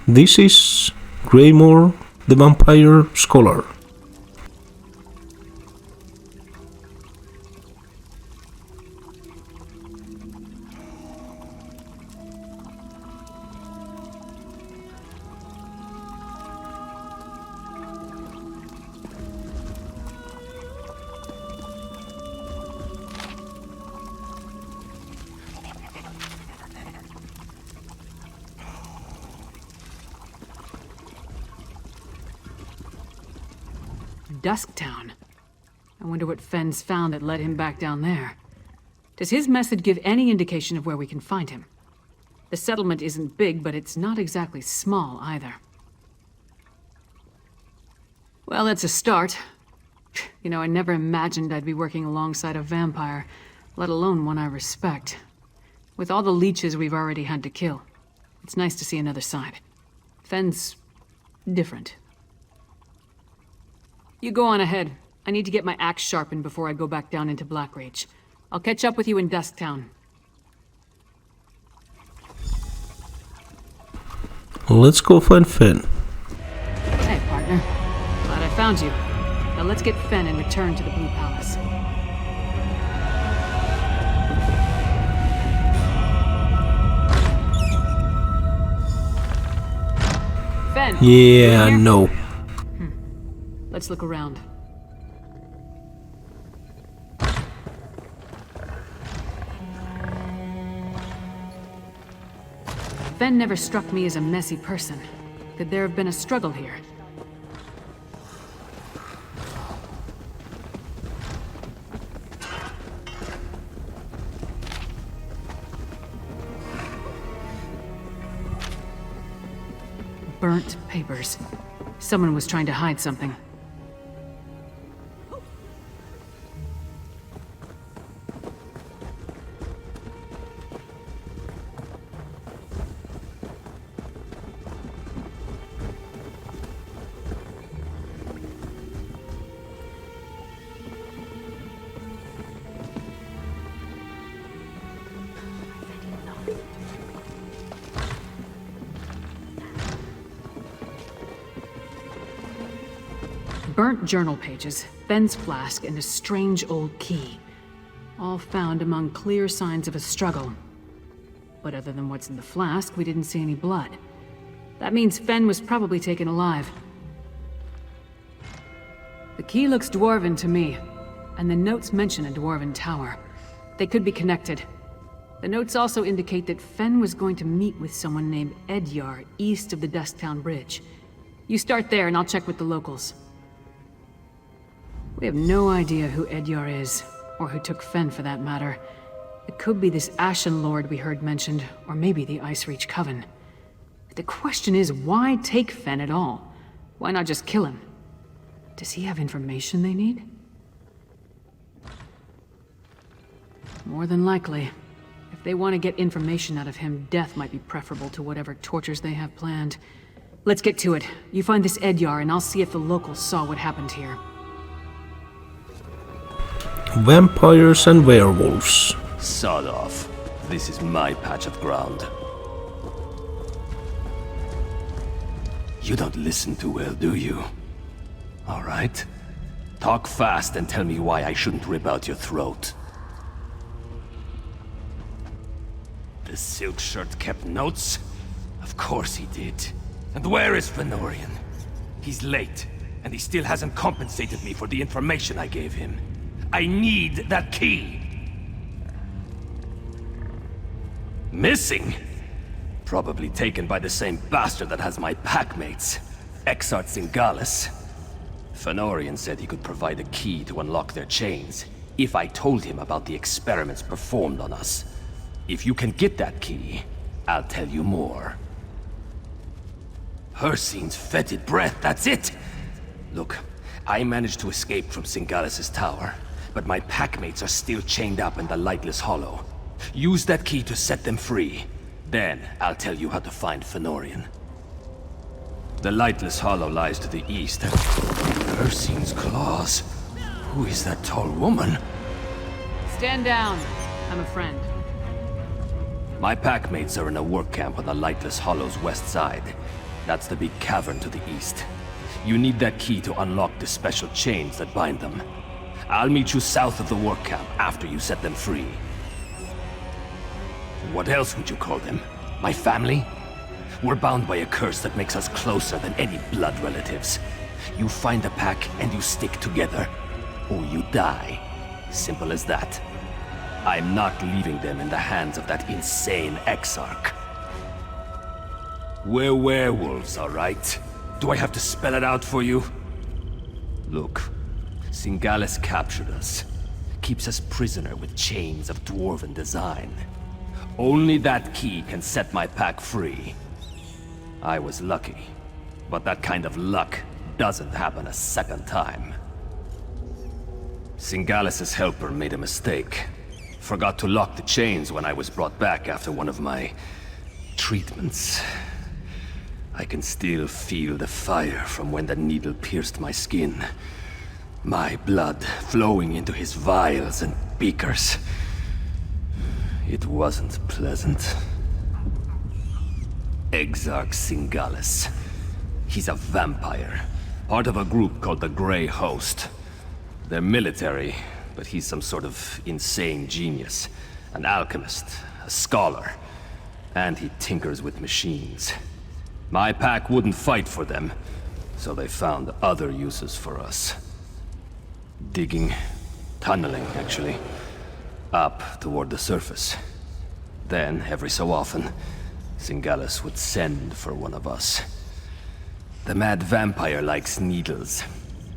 This is Greymoor, the vampire scholar. Dusktown. I wonder what Fen's found that led him back down there. Does his message give any indication of where we can find him? The settlement isn't big, but it's not exactly small either. Well, that's a start. You know, I never imagined I'd be working alongside a vampire, let alone one I respect. With all the leeches we've already had to kill, it's nice to see another side. Fen's different. You go on ahead. I need to get my axe sharpened before I go back down into Blackrage. I'll catch up with you in Dusktown. Let's go find Fen. Hey, partner. Glad I found you. Now let's get Fen and return to the Blue Palace. Fen! Yeah, no. Let's look around. Fen never struck me as a messy person. Could there have been a struggle here? Burnt papers. Someone was trying to hide something. Burnt journal pages, Fen's flask, and a strange old key. All found among clear signs of a struggle. But other than what's in the flask, we didn't see any blood. That means Fen was probably taken alive. The key looks dwarven to me, and the notes mention a dwarven tower. They could be connected. The notes also indicate that Fen was going to meet with someone named Edgar east of the Dusktown Bridge. You start there and I'll check with the locals. We have no idea who Edgar is, or who took Fen for that matter. It could be this Ashen Lord we heard mentioned, or maybe the Icereach Coven. The question is, why take Fen at all? Why not just kill him? Does he have information they need? More than likely. If they want to get information out of him, death might be preferable to whatever tortures they have planned. Let's get to it. You find this Edgar, and I'll see if the locals saw what happened here. Vampires and werewolves. Sod off. This is my patch of ground. You don't listen too well, do you? All right. Talk fast and tell me why I shouldn't rip out your throat. The silk shirt kept notes? Of course he did. And where is Fen Orion? He's late, and he still hasn't compensated me for the information I gave him. I need that key! Missing? Probably taken by the same bastard that has my packmates, Exart Singalis. Fen Orion said he could provide a key to unlock their chains, if I told him about the experiments performed on us. If you can get that key, I'll tell you more. Hircine's fetid breath, that's it! Look, I managed to escape from Singalis' tower, but my packmates are still chained up in the Lightless Hollow. Use that key to set them free. Then, I'll tell you how to find Fen Orion. The Lightless Hollow lies to the east. Hircine's claws. Who is that tall woman? Stand down. I'm a friend. My packmates are in a work camp on the Lightless Hollow's west side. That's the big cavern to the east. You need that key to unlock the special chains that bind them. I'll meet you south of the work camp after you set them free. What else would you call them? My family? We're bound by a curse that makes us closer than any blood relatives. You find the pack and you stick together, or you die. Simple as that. I'm not leaving them in the hands of that insane Exarch. We're werewolves, all right? Do I have to spell it out for you? Look, Singalis captured us. Keeps us prisoner with chains of dwarven design. Only that key can set my pack free. I was lucky, but that kind of luck doesn't happen a second time. Singalis' helper made a mistake. Forgot to lock the chains when I was brought back after one of my treatments. I can still feel the fire from when the needle pierced my skin. My blood flowing into his vials and beakers. It wasn't pleasant. Exarch Singalis. He's a vampire. Part of a group called the Grey Host. They're military, but he's some sort of insane genius. An alchemist, a scholar. And he tinkers with machines. My pack wouldn't fight for them, so they found other uses for us. Digging, tunneling, actually. Up toward the surface. Then, every so often, Singalis would send for one of us. The mad vampire likes needles.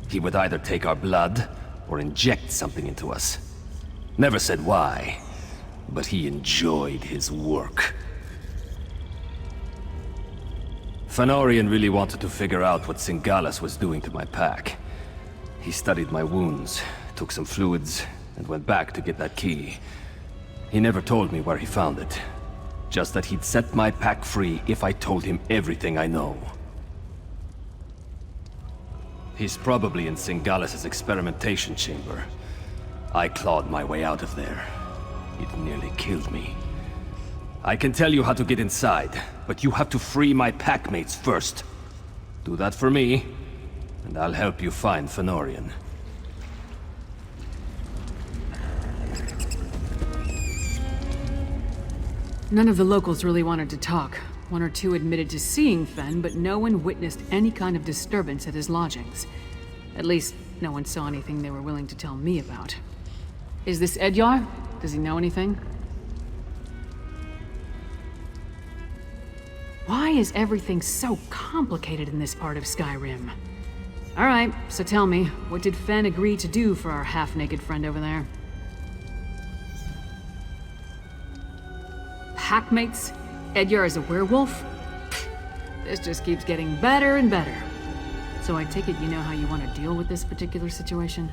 He would either take our blood, or inject something into us. Never said why, but he enjoyed his work. Fen Orion really wanted to figure out what Singalis was doing to my pack. He studied my wounds, took some fluids, and went back to get that key. He never told me where he found it. Just that he'd set my pack free if I told him everything I know. He's probably in Singalis' experimentation chamber. I clawed my way out of there. It nearly killed me. I can tell you how to get inside, but you have to free my packmates first. Do that for me, and I'll help you find Fen Orion. None of the locals really wanted to talk. One or two admitted to seeing Fen, but no one witnessed any kind of disturbance at his lodgings. At least, no one saw anything they were willing to tell me about. Is this Edgar? Does he know anything? Why is everything so complicated in this part of Skyrim? Alright, so tell me, what did Fen agree to do for our half-naked friend over there? Packmates? Edgar is a werewolf? This just keeps getting better and better. So I take it you know how you want to deal with this particular situation?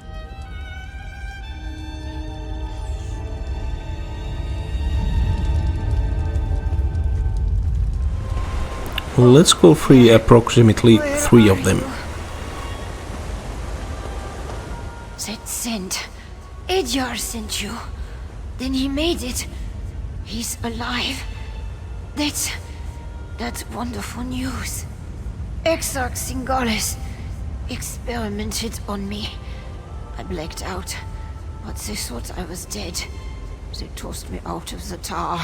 Let's go free approximately 3 of them. That sent. Edgar sent you. Then he made it. He's alive. That's wonderful news. Exarch Singalis experimented on me. I blacked out, but they thought I was dead. They tossed me out of the tower.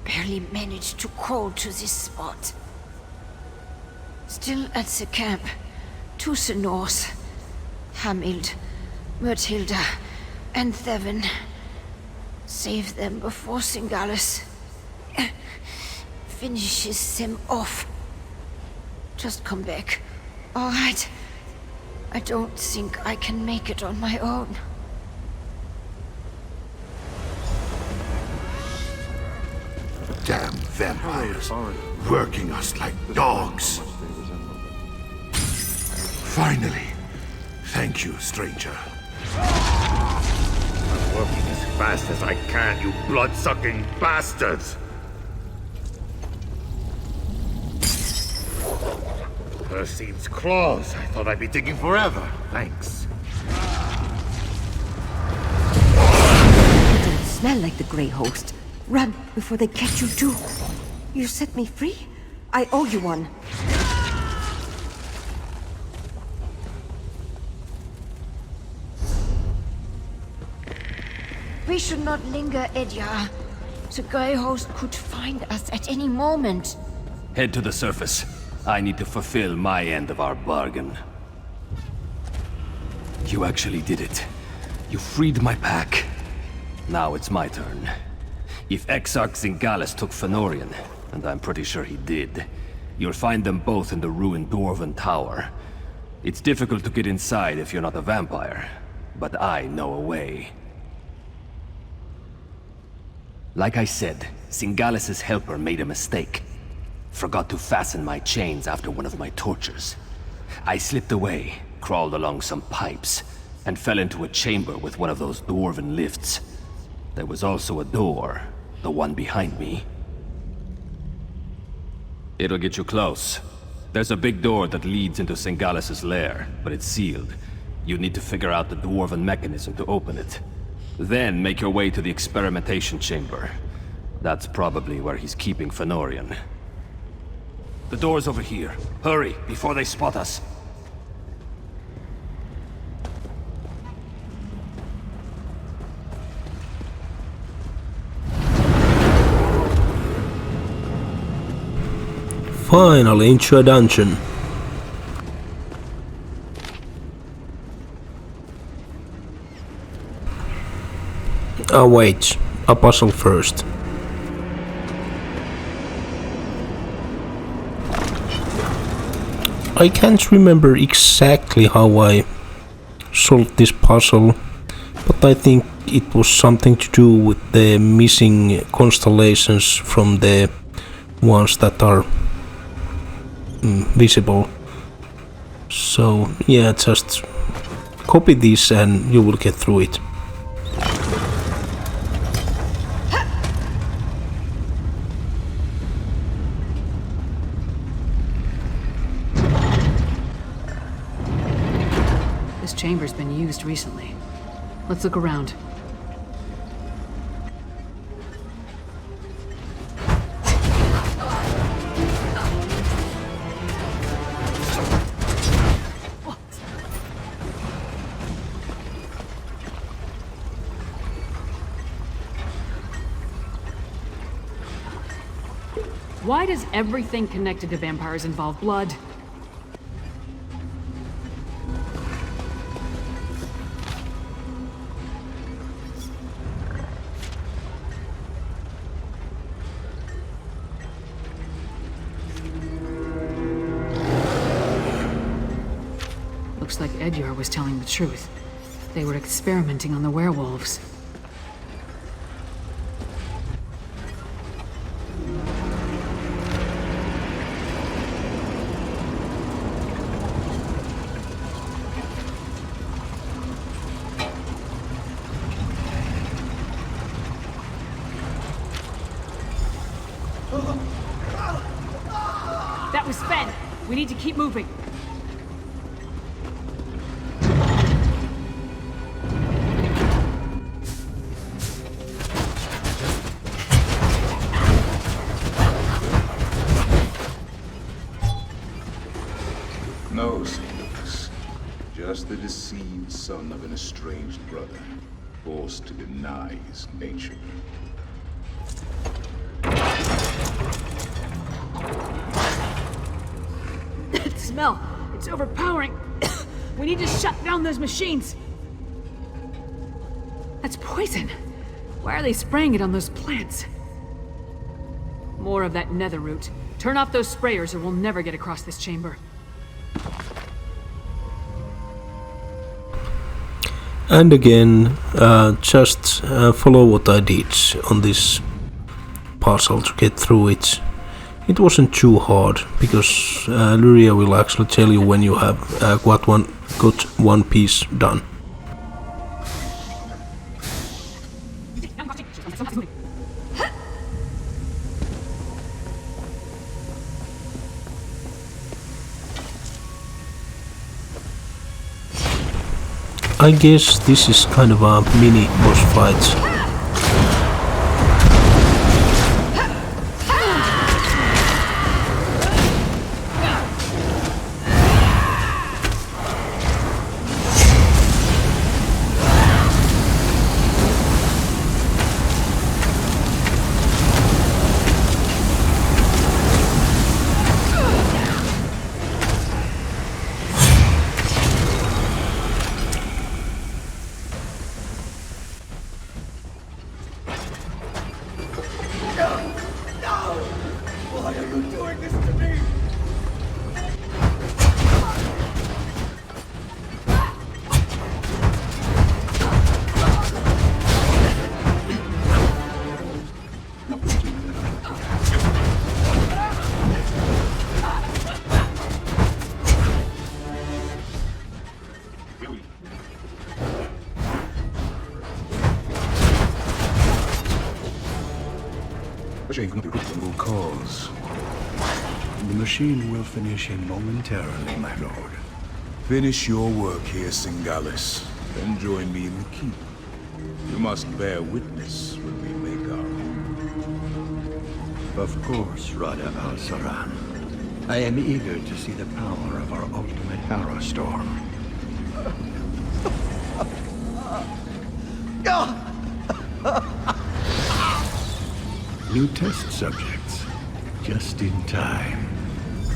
Barely managed to crawl to this spot. Still at the camp, to the north. Hamild, Myrtilda, and Thevin. Save them before Singalis finishes them off. Just come back, all right? I don't think I can make it on my own. Damn vampires, working us like dogs. Finally. Thank you, stranger. I'm working as fast as I can, you blood-sucking bastards! Perseid's claws. I thought I'd be digging forever. Thanks. You don't smell like the Grey Host. Run before they catch you too. You set me free. I owe you one. We should not linger, Edgar. The Grey Host could find us at any moment. Head to the surface. I need to fulfill my end of our bargain. You actually did it. You freed my pack. Now it's my turn. If Exarch Zingalis took Fen Orion, and I'm pretty sure he did, you'll find them both in the ruined Dwarven Tower. It's difficult to get inside if you're not a vampire, but I know a way. Like I said, Zingalis' helper made a mistake. Forgot to fasten my chains after one of my tortures. I slipped away, crawled along some pipes, and fell into a chamber with one of those dwarven lifts. There was also a door, the one behind me. It'll get you close. There's a big door that leads into Zingalis' lair, but it's sealed. You need to figure out the dwarven mechanism to open it. Then make your way to the experimentation chamber. That's probably where he's keeping Fen Orion. The door's over here. Hurry, before they spot us. Finally into a dungeon. Oh wait, a puzzle first. I can't remember exactly how I solved this puzzle, but I think it was something to do with the missing constellations from the ones that are visible. So yeah, just copy this and you will get through it. This chamber's been used recently. Let's look around. Why does everything connected to vampires involve blood? Looks like Edgar was telling the truth. They were experimenting on the werewolves. That was Fen. We need to keep moving. No, Lucas. Just the deceived son of an estranged brother, forced to deny his nature. Smell. It's overpowering. We need to shut down those machines. That's poison. Why are they spraying it on those plants? More of that nether root. Turn off those sprayers or we'll never get across this chamber. And again, just follow what I did on this puzzle to get through it. It wasn't too hard, because Luria will actually tell you when you have got one piece done. I guess this is kind of a mini boss fight. Why are you doing this to me? Cause. The machine will finish him momentarily, my lord. Finish your work here, Singalis, then join me in the keep. You must bear witness when we make our move. Of course, Rada al-Saran. I am eager to see the power of our ultimate arrow storm. New test subjects. Just in time.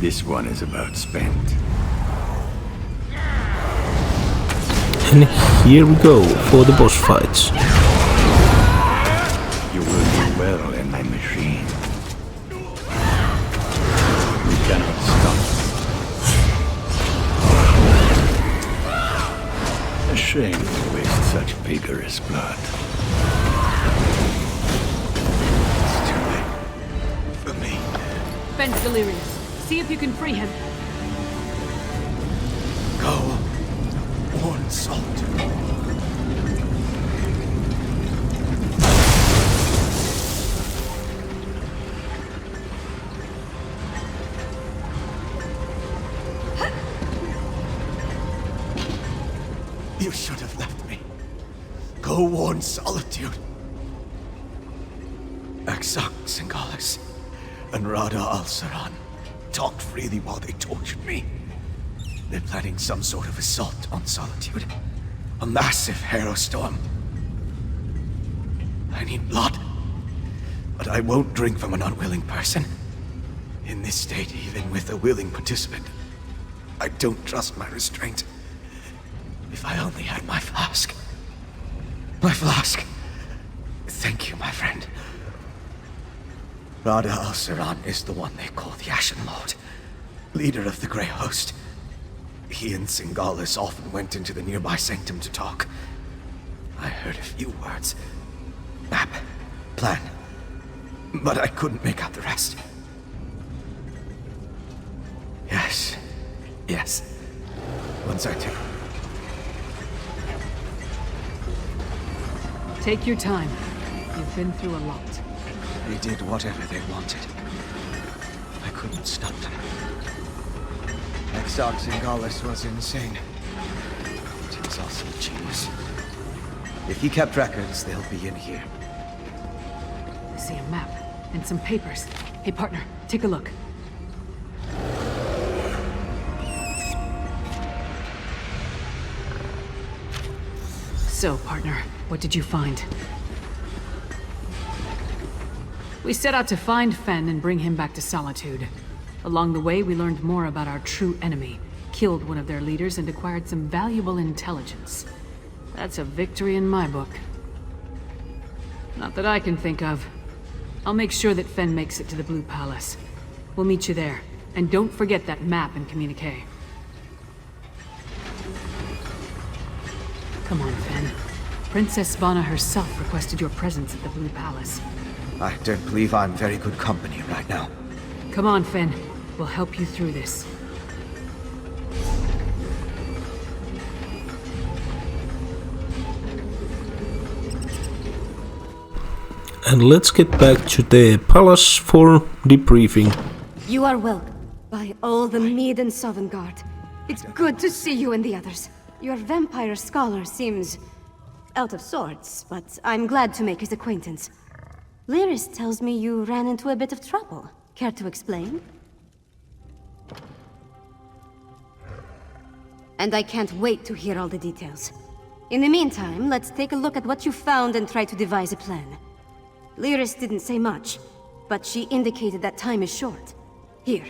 This one is about spent. And here we go for the boss fights. You will do well in my machine. We cannot stop. A shame to waste such vigorous blood. Fen's delirious. See if you can free him. Go. Warn Solitude. You should have left me. Go warn Solitude. Exarch Singalis and Rada al-Saran talked freely while they tortured me. They're planning some sort of assault on Solitude. A massive hero storm. I need blood, but I won't drink from an unwilling person. In this state, even with a willing participant, I don't trust my restraint. If I only had my flask. My flask. Thank you, my friend. Rada al-Saran is the one they call the Ashen Lord, leader of the Grey Host. He and Singalis often went into the nearby sanctum to talk. I heard a few words. Map. Plan. But I couldn't make out the rest. Yes. Yes. Once I do. Take your time. You've been through a lot. They did whatever they wanted. I couldn't stop them. Exarch Singalis was insane. But he was also a genius. If he kept records, they'll be in here. I see a map and some papers. Hey, partner, take a look. So, partner, what did you find? We set out to find Fen and bring him back to Solitude. Along the way, we learned more about our true enemy, killed one of their leaders, and acquired some valuable intelligence. That's a victory in my book. Not that I can think of. I'll make sure that Fen makes it to the Blue Palace. We'll meet you there. And don't forget that map and communique. Come on, Fen. Princess Svana herself requested your presence at the Blue Palace. I don't believe I'm very good company right now. Come on, Fen. We'll help you through this. And let's get back to the palace for debriefing. You are welcome by all the Mead and Sovngarde. It's good to see you and the others. Your vampire scholar seems out of sorts, but I'm glad to make his acquaintance. Lyris tells me you ran into a bit of trouble. Care to explain? And I can't wait to hear all the details. In the meantime, let's take a look at what you found and try to devise a plan. Lyris didn't say much, but she indicated that time is short. Here,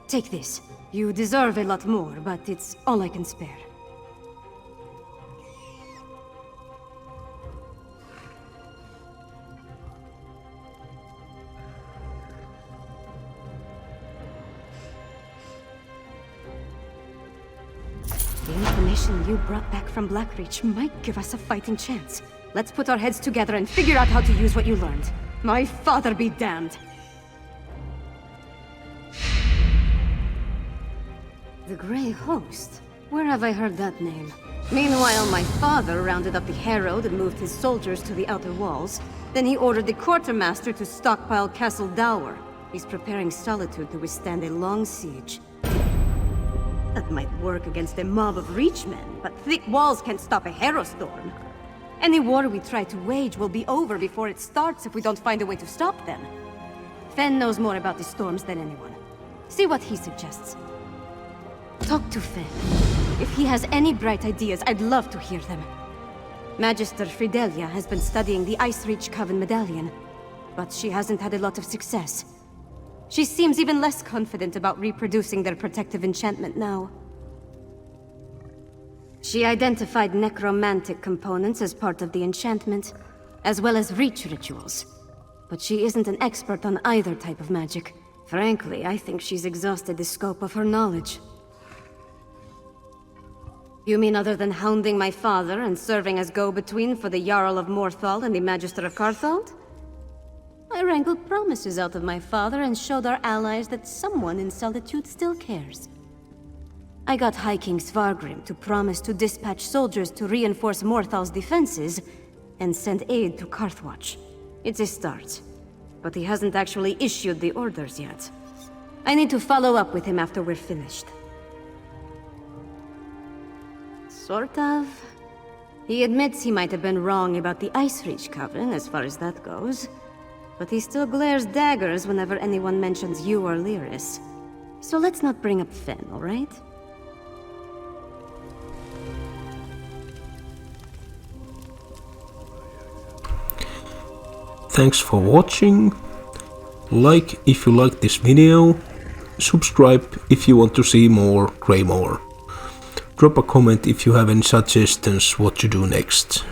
take this. You deserve a lot more, but it's all I can spare. information you brought back from Blackreach might give us a fighting chance. Let's put our heads together and figure out how to use what you learned. My father be damned! The Grey Host? Where have I heard that name? Meanwhile, my father rounded up the Herald and moved his soldiers to the outer walls. Then he ordered the Quartermaster to stockpile Castle Dower. He's preparing Solitude to withstand a long siege. That might work against a mob of Reachmen, but thick walls can't stop a Herostorm. Any war we try to wage will be over before it starts if we don't find a way to stop them. Fen knows more about the storms than anyone. See what he suggests. Talk to Fen. If he has any bright ideas, I'd love to hear them. Magister Fidelia has been studying the Icereach Coven medallion, but she hasn't had a lot of success. She seems even less confident about reproducing their protective enchantment now. She identified necromantic components as part of the enchantment, as well as reach rituals. But she isn't an expert on either type of magic. Frankly, I think she's exhausted the scope of her knowledge. You mean other than hounding my father and serving as go-between for the Jarl of Morthal and the Magister of Carthald? I wrangled promises out of my father and showed our allies that someone in Solitude still cares. I got High King Svargrim to promise to dispatch soldiers to reinforce Morthal's defenses and send aid to Carthwatch. It's a start, but he hasn't actually issued the orders yet. I need to follow up with him after we're finished. Sort of. He admits he might have been wrong about the Icereach Coven as far as that goes. But he still glares daggers whenever anyone mentions you or Lyris. So let's not bring up Fen, alright? Thanks for watching. Like if you liked this video. Subscribe if you want to see more Greymoor. Drop a comment if you have any suggestions what to do next.